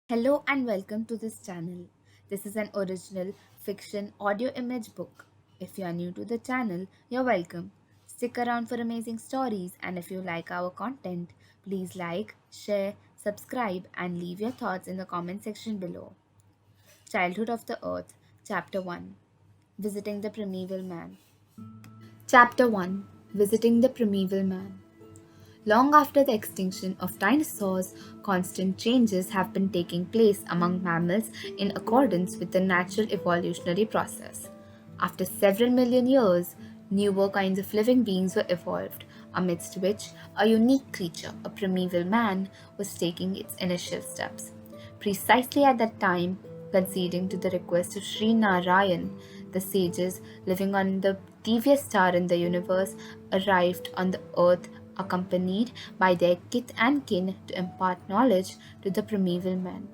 Hello and welcome to this channel. This is an original fiction audio image book. If you are new to the channel, you're welcome. Stick around for amazing stories, and if you like our content, please like, share, subscribe, and leave your thoughts in the comment section below. Childhood of the Earth, Chapter 1, Visiting the Primeval Man. Chapter 1, Visiting the Primeval Man. Long after the extinction of dinosaurs, constant changes have been taking place among mammals in accordance with the natural evolutionary process. After several million years, newer kinds of living beings were evolved, amidst which a unique creature, a primeval man, was taking its initial steps. Precisely at that time, conceding to the request of Sri Narayan, the sages living on the devious star in the universe arrived on the earth accompanied by their kith and kin to impart knowledge to the primeval men.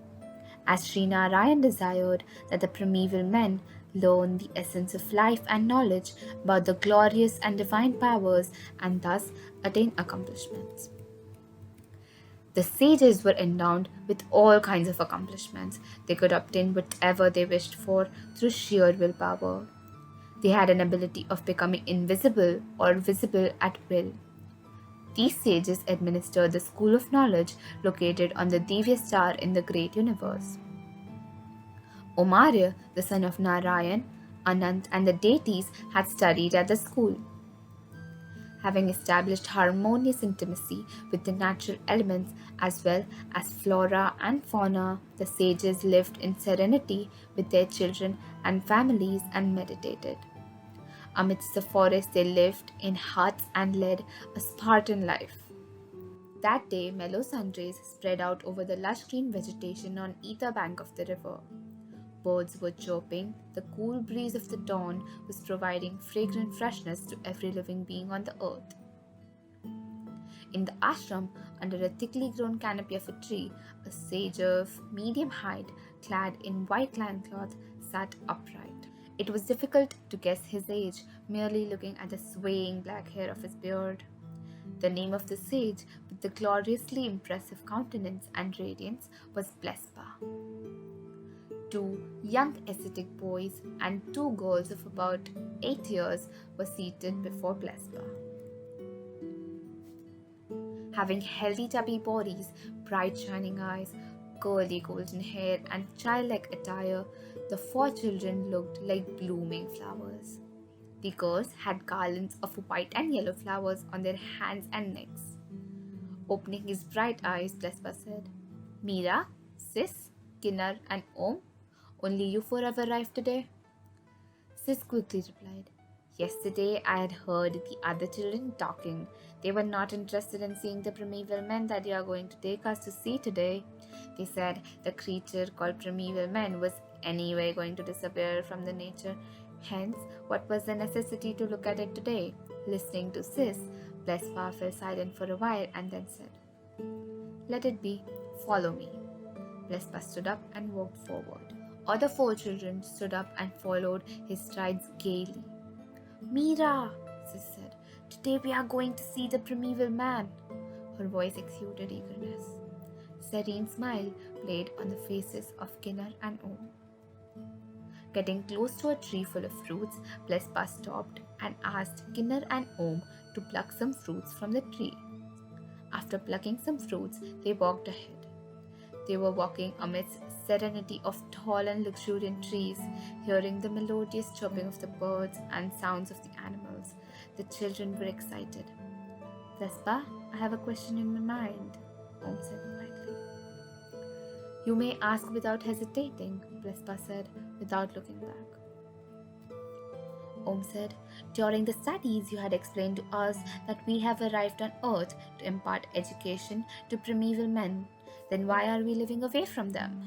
As Sri Narayan desired that the primeval men learn the essence of life and knowledge about the glorious and divine powers and thus attain accomplishments. The sages were endowed with all kinds of accomplishments. They could obtain whatever they wished for through sheer willpower. They had an ability of becoming invisible or visible at will. These sages administered the school of knowledge located on the devious star in the great universe. Omarya, the son of Narayan, Anant, and the deities had studied at the school. Having established harmonious intimacy with the natural elements as well as flora and fauna, the sages lived in serenity with their children and families and meditated. Amidst the forest, they lived in huts and led a Spartan life. That day, mellow sun rays spread out over the lush green vegetation on either bank of the river. Birds were chirping, the cool breeze of the dawn was providing fragrant freshness to every living being on the earth. In the ashram, under a thickly grown canopy of a tree, a sage of medium height, clad in white loincloth, sat upright. It was difficult to guess his age, merely looking at the swaying black hair of his beard. The name of the sage, with the gloriously impressive countenance and radiance, was Blespa. Two young ascetic boys and two girls of about 8 years were seated before Blespa. Having healthy chubby bodies, bright shining eyes, curly golden hair, and childlike attire, the four children looked like blooming flowers. The girls had garlands of white and yellow flowers on their hands and necks. Opening his bright eyes, Blespa said, "Meera, Sis, Kinnar, and Om, only you four have arrived today?" Sis quickly replied, "Yesterday I had heard the other children talking. They were not interested in seeing the primeval men that you are going to take us to see today. They said the creature called primeval men was anyway going to disappear from the nature. Hence, what was the necessity to look at it today?" Listening to Sis, Blespa fell silent for a while and then said, "Let it be. Follow me." Blespa stood up and walked forward. Other four children stood up and followed his strides gaily. "Meera," Sis said, "today we are going to see the primeval man." Her voice exuded eagerness. Serene smile played on the faces of Kinnar and Om. Getting close to a tree full of fruits, Blespa stopped and asked Kinnar and Om to pluck some fruits from the tree. After plucking some fruits, they walked ahead. They were walking amidst serenity of tall and luxuriant trees, hearing the melodious chirping of the birds and sounds of the animals. The children were excited. "Blespa, I have a question in my mind," Om said quietly. "You may ask without hesitating," Blespa said, without looking back. Om said, "During the studies you had explained to us that we have arrived on Earth to impart education to primeval men. Then why are we living away from them?"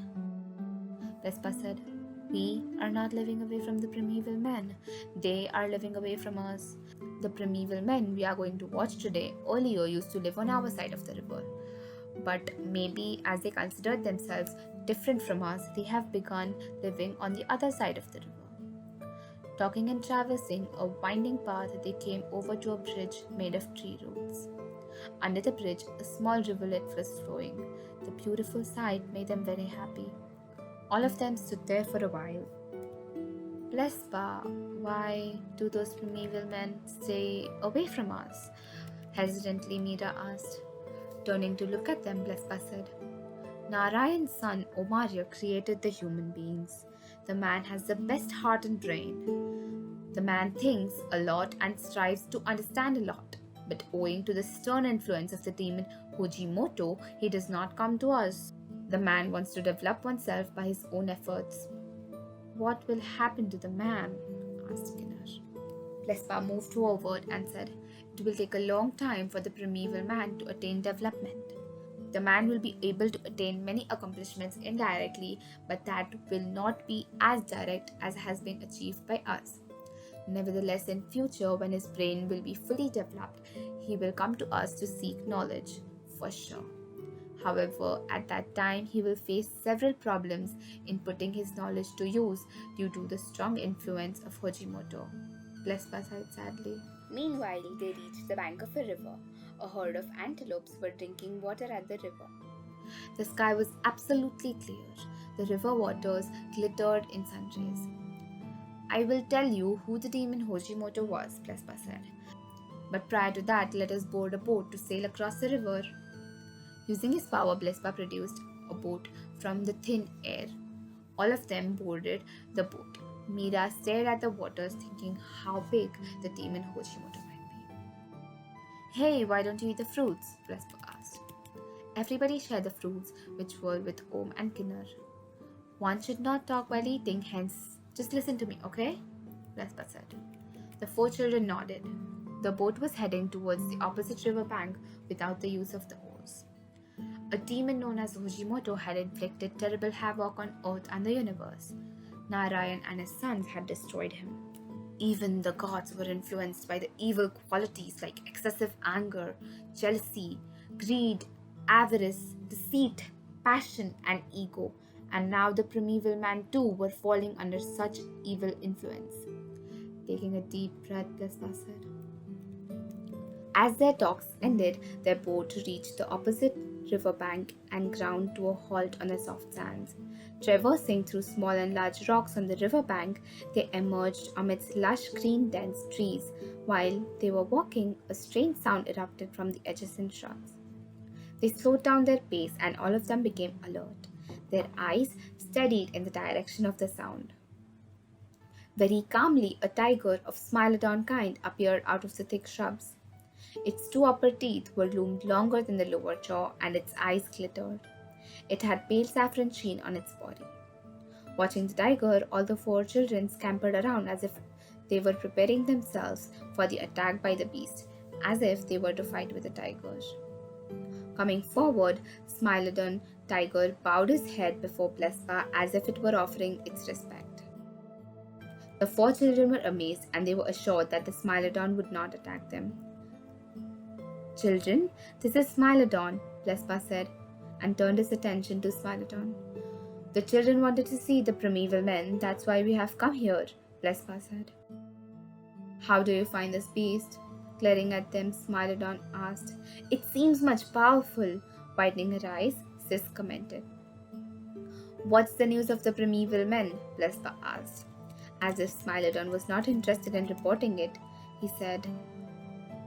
Blespa said, "We are not living away from the primeval men. They are living away from us. The primeval men we are going to watch today earlier used to live on our side of the river. But maybe as they considered themselves different from us, they have begun living on the other side of the river." Talking and traversing a winding path, they came over to a bridge made of tree roots. Under the bridge, a small rivulet was flowing. The beautiful sight made them very happy. All of them stood there for a while. Blespa, why do those primeval men stay away from us? Hesitantly, Mira asked. Turning to look at them, Blespa said, Narayan's son Omarya created the human beings. The man has the best heart and brain. The man thinks a lot and strives to understand a lot. But owing to the stern influence of the demon Hojimoto, he does not come to us. The man wants to develop oneself by his own efforts. What will happen to the man? Asked Skinner. Blespa moved forward and said, It will take a long time for the primeval man to attain development. The man will be able to attain many accomplishments indirectly, but that will not be as direct as has been achieved by us. Nevertheless, in future, when his brain will be fully developed, he will come to us to seek knowledge, for sure. However, at that time, he will face several problems in putting his knowledge to use due to the strong influence of Hojimoto. Blespa sighed sadly. Meanwhile, they reached the bank of a river. A herd of antelopes were drinking water at the river. The sky was absolutely clear. The river waters glittered in sun rays. I will tell you who the demon Hojimoto was, Blespa said. But prior to that, let us board a boat to sail across the river. Using his power, Blespa produced a boat from the thin air. All of them boarded the boat. Mira stared at the waters, thinking how big the demon Hojimoto might be. Hey, why don't you eat the fruits? Blespa asked. Everybody shared the fruits, which were with Om and Kinnar. One should not talk while eating, hence, just listen to me, okay? Blespa said. The 4 children nodded. The boat was heading towards the opposite river bank without the use of the oars. A demon known as Hojimoto had inflicted terrible havoc on Earth and the universe. Narayan and his sons had destroyed him. Even the gods were influenced by the evil qualities like excessive anger, jealousy, greed, avarice, deceit, passion, and ego. And now the primeval man too were falling under such evil influence. Taking a deep breath, Blespa said. As their talks ended, their boat reached the opposite riverbank and ground to a halt on the soft sands. Traversing through small and large rocks on the riverbank, they emerged amidst lush green dense trees. While they were walking, a strange sound erupted from the adjacent shrubs. They slowed down their pace and all of them became alert. Their eyes steadied in the direction of the sound. Very calmly, a tiger of smilodon kind appeared out of the thick shrubs. Its 2 upper teeth were loomed longer than the lower jaw, and its eyes glittered. It had pale saffron sheen on its body. Watching the tiger, all the 4 children scampered around as if they were preparing themselves for the attack by the beast, as if they were to fight with the tiger. Coming forward, Smilodon tiger bowed his head before Blespa as if it were offering its respect. The 4 children were amazed, and they were assured that the Smilodon would not attack them. Children, this is Smilodon, Blespa said, and turned his attention to Smilodon. The children wanted to see the primeval men, that's why we have come here, Blespa said. How do you find this beast? Glaring at them, Smilodon asked. It seems much powerful. Widening her eyes, Sis commented. What's the news of the primeval men? Blespa asked. As if Smilodon was not interested in reporting it, he said,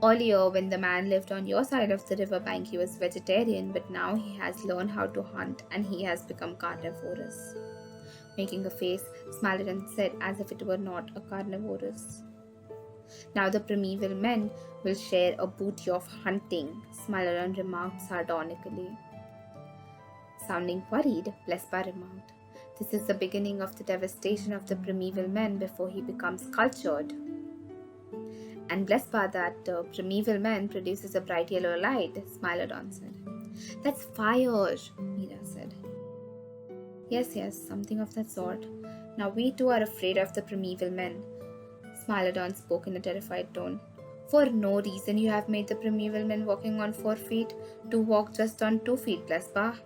Earlier, when the man lived on your side of the river bank, he was vegetarian, but now he has learned how to hunt and he has become carnivorous. Making a face, Smilodon said as if it were not a carnivorous. Now the primeval men will share a booty of hunting, Smilodon remarked sardonically. Sounding worried, Blespa remarked, This is the beginning of the devastation of the primeval men before he becomes cultured. And Blespa, that primeval man produces a bright yellow light, Smilodon said. That's fire, Mira said. Yes, something of that sort. Now we too are afraid of the primeval men. Smilodon spoke in a terrified tone. For no reason you have made the primeval men walking on 4 feet to walk just on 2 feet, Blespa.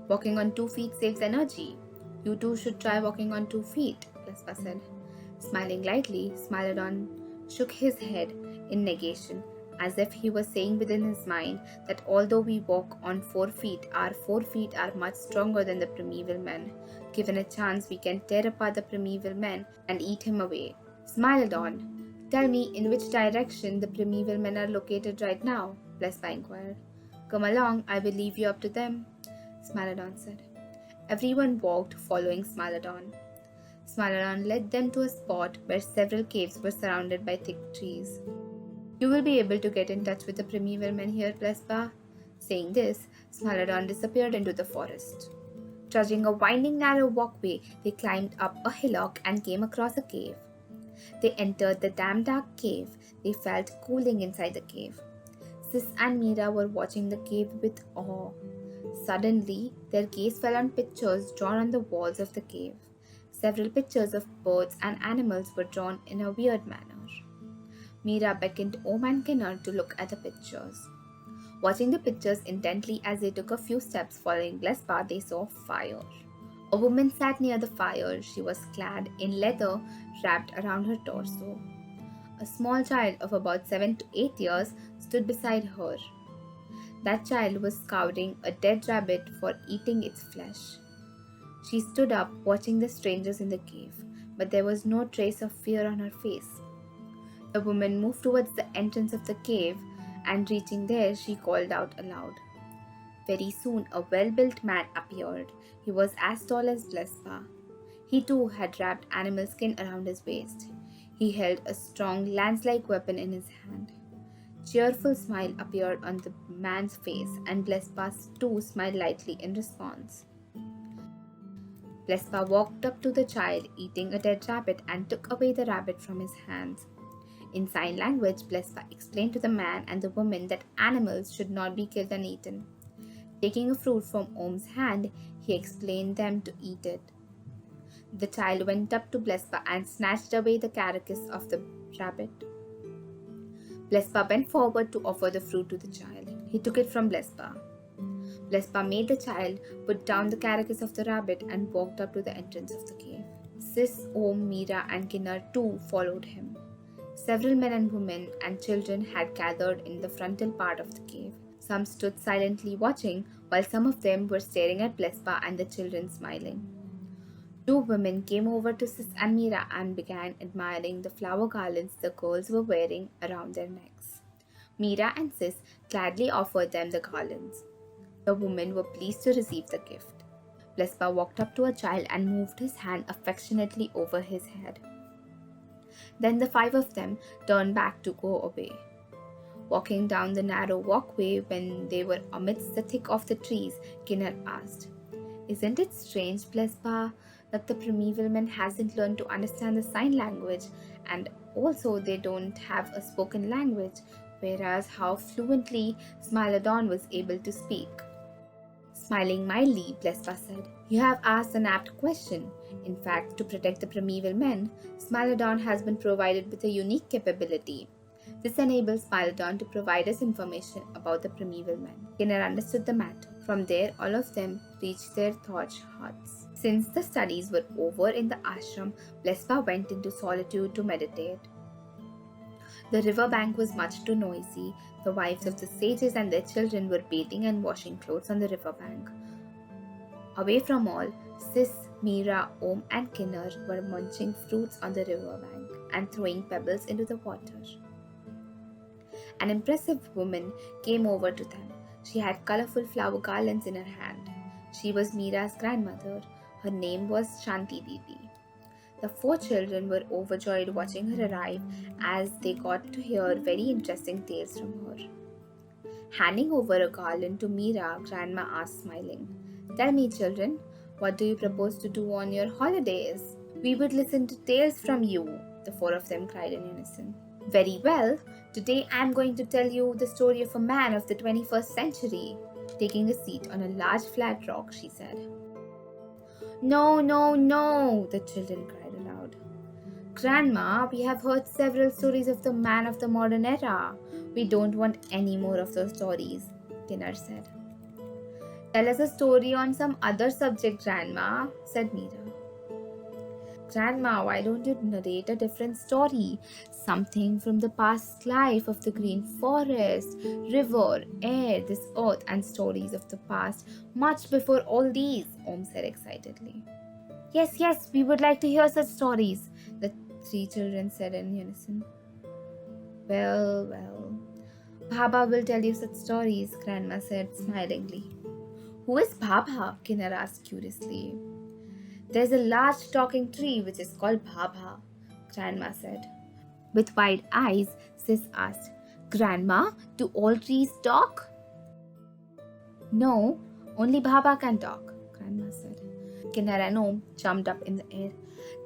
Walking on 2 feet saves energy. You too should try walking on 2 feet, Blespa said. Smiling lightly, Smilodon shook his head in negation as if he was saying within his mind that although we walk on 4 feet, our 4 feet are much stronger than the primeval men. Given a chance, we can tear apart the primeval men and eat him away. Smilodon, tell me in which direction the primeval men are located right now, Blespa inquired. Come along, I will leave you up to them, Smilodon said. Everyone walked, following Smilodon. Smilodon led them to a spot where several caves were surrounded by thick trees. You will be able to get in touch with the primeval men here, Blespa. Saying this, Smilodon disappeared into the forest. Trudging a winding narrow walkway, they climbed up a hillock and came across a cave. They entered the damp dark cave. They felt cooling inside the cave. Sis and Mira were watching the cave with awe. Suddenly, their gaze fell on pictures drawn on the walls of the cave. Several pictures of birds and animals were drawn in a weird manner. Mira beckoned Om and Kinnar to look at the pictures. Watching the pictures intently as they took a few steps following Blespa, they saw fire. A woman sat near the fire. She was clad in leather wrapped around her torso. A small child of about 7 to 8 years stood beside her. That child was scouring a dead rabbit for eating its flesh. She stood up, watching the strangers in the cave, but there was no trace of fear on her face. The woman moved towards the entrance of the cave, and reaching there, she called out aloud. Very soon, a well-built man appeared. He was as tall as Blespa. He too had wrapped animal skin around his waist. He held a strong lance-like weapon in his hand. Cheerful smile appeared on the man's face, and Blespa too smiled lightly in response. Blespa walked up to the child eating a dead rabbit and took away the rabbit from his hands. In sign language, Blespa explained to the man and the woman that animals should not be killed and eaten. Taking a fruit from Om's hand, he explained them to eat it. The child went up to Blespa and snatched away the carcass of the rabbit. Blespa bent forward to offer the fruit to the child. He took it from Blespa. Blespa made the child put down the carcass of the rabbit and walked up to the entrance of the cave. Sis, Om, Mira and Kinnar too followed him. Several men and women and children had gathered in the frontal part of the cave. Some stood silently watching, while some of them were staring at Blespa and the children smiling. Two women came over to Sis and Mira and began admiring the flower garlands the girls were wearing around their necks. Mira and Sis gladly offered them the garlands. The women were pleased to receive the gift. Blespa walked up to a child and moved his hand affectionately over his head. Then the five of them turned back to go away. Walking down the narrow walkway when they were amidst the thick of the trees, Kinnar asked, Isn't it strange, Blespa, that the primeval man hasn't learned to understand the sign language, and also they don't have a spoken language, whereas how fluently Smilodon was able to speak? Smiling mildly, Blespa said, You have asked an apt question. In fact, to protect the primeval men, Smilodon has been provided with a unique capability. This enables Smilodon to provide us information about the primeval men. Kinnar understood the matter. From there, all of them reached their thatched huts. Since the studies were over in the ashram, Blespa went into solitude to meditate. The river bank was much too noisy. The wives of the sages and their children were bathing and washing clothes on the river bank. Away from all, Sis, Mira, Om and Kinnar were munching fruits on the river bank and throwing pebbles into the water. An impressive woman came over to them. She had colorful flower garlands in her hand. She was Mira's grandmother. Her name was Shanti Didi. The four children were overjoyed watching her arrive as they got to hear very interesting tales from her. Handing over a garland to Mira, Grandma asked, smiling, Tell me, children, what do you propose to do on your holidays? We would listen to tales from you, the four of them cried in unison. Very well, today I am going to tell you the story of a man of the 21st century. Taking a seat on a large flat rock, she said. No, no, no, the children cried aloud. Grandma, we have heard several stories of the man of the modern era. We don't want any more of those stories, Kinnar said. Tell us a story on some other subject, Grandma, said Mira. Grandma, why don't you narrate a different story? Something from the past life of the green forest, river, air, this earth, and stories of the past, much before all these, Om said excitedly. Yes, yes, we would like to hear such stories, the three children said in unison. Well, well, Baba will tell you such stories, Grandma said smilingly. Who is Baba? Kinnor asked curiously. There's a large talking tree which is called Baba, Grandma said. With wide eyes, Sis asked, Grandma, do all trees talk? No, only Baba can talk, Grandma said. Kinnor and Om jumped up in the air.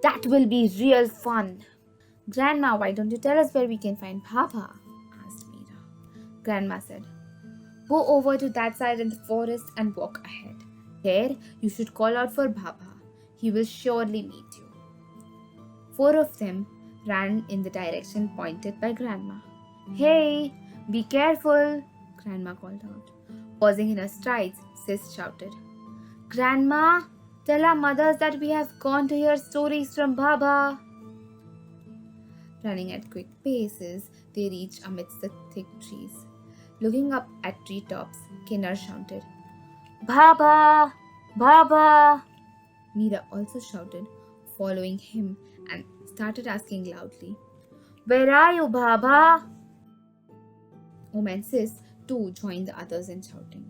That will be real fun. Grandma, why don't you tell us where we can find Baba? Asked Meera. Grandma said, Go over to that side in the forest and walk ahead. There, you should call out for Baba. He will surely meet you. Four of them ran in the direction pointed by Grandma. Hey, be careful, Grandma called out. Pausing in her strides, Sis shouted, Grandma, tell our mothers that we have gone to hear stories from Baba. Running at quick paces, they reached amidst the thick trees. Looking up at treetops, Kinnor shouted, Baba! Baba! Meera also shouted, following him, and started asking loudly, Where are you, Baba? Om and Sis too joined the others in shouting.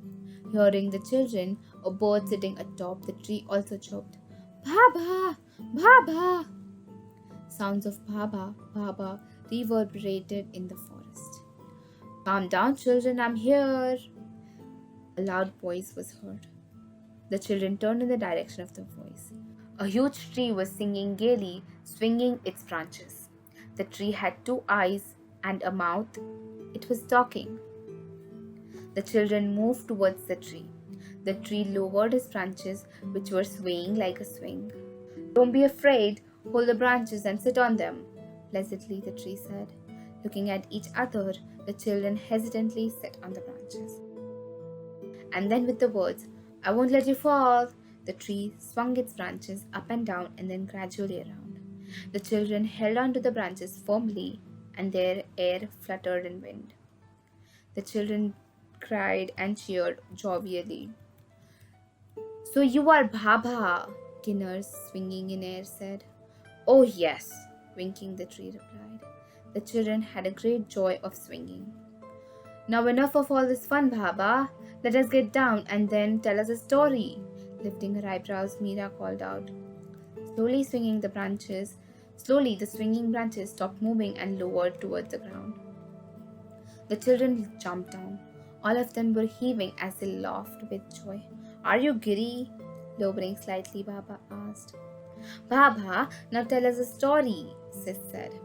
Hearing the children, a bird sitting atop the tree also chirped, Baba! Baba! Sounds of Baba, Baba reverberated in the forest. Calm down, children, I'm here. A loud voice was heard. The children turned in the direction of the voice. A huge tree was singing gaily, swinging its branches. The tree had two eyes and a mouth. It was talking. The children moved towards the tree. The tree lowered its branches, which were swaying like a swing. Don't be afraid. Hold the branches and sit on them, pleasantly the tree said. Looking at each other, the children hesitantly sat on the branches. And then with the words, I won't let you fall, the tree swung its branches up and down and then gradually around. The children held on to the branches firmly and their hair fluttered in wind. The children cried and cheered jovially. So you are Baba, Kinnor, swinging in air, said. Oh yes, winking the tree replied. The children had a great joy of swinging. Now enough of all this fun, Baba. Let us get down and then tell us a story. Lifting her eyebrows, Meera called out. Slowly the swinging branches stopped moving and lowered towards the ground. The children jumped down. All of them were heaving as they laughed with joy. Are you giddy? Lowering slightly, Baba asked. Baba, now tell us a story, Sis said.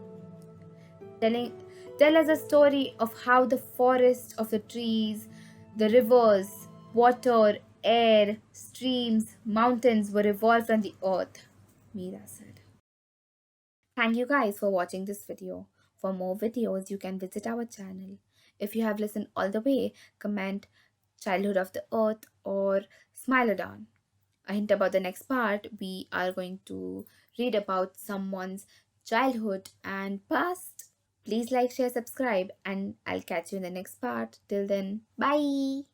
Tell us a story of how the forest of the trees, the rivers, water, air, streams, mountains were evolved on the earth, Meera said. Thank you guys for watching this video. For more videos, you can visit our channel. If you have listened all the way, comment Childhood of the Earth or Smilodon. A hint about the next part, we are going to read about someone's childhood and past. Please like, share, subscribe, and I'll catch you in the next part. Till then, bye!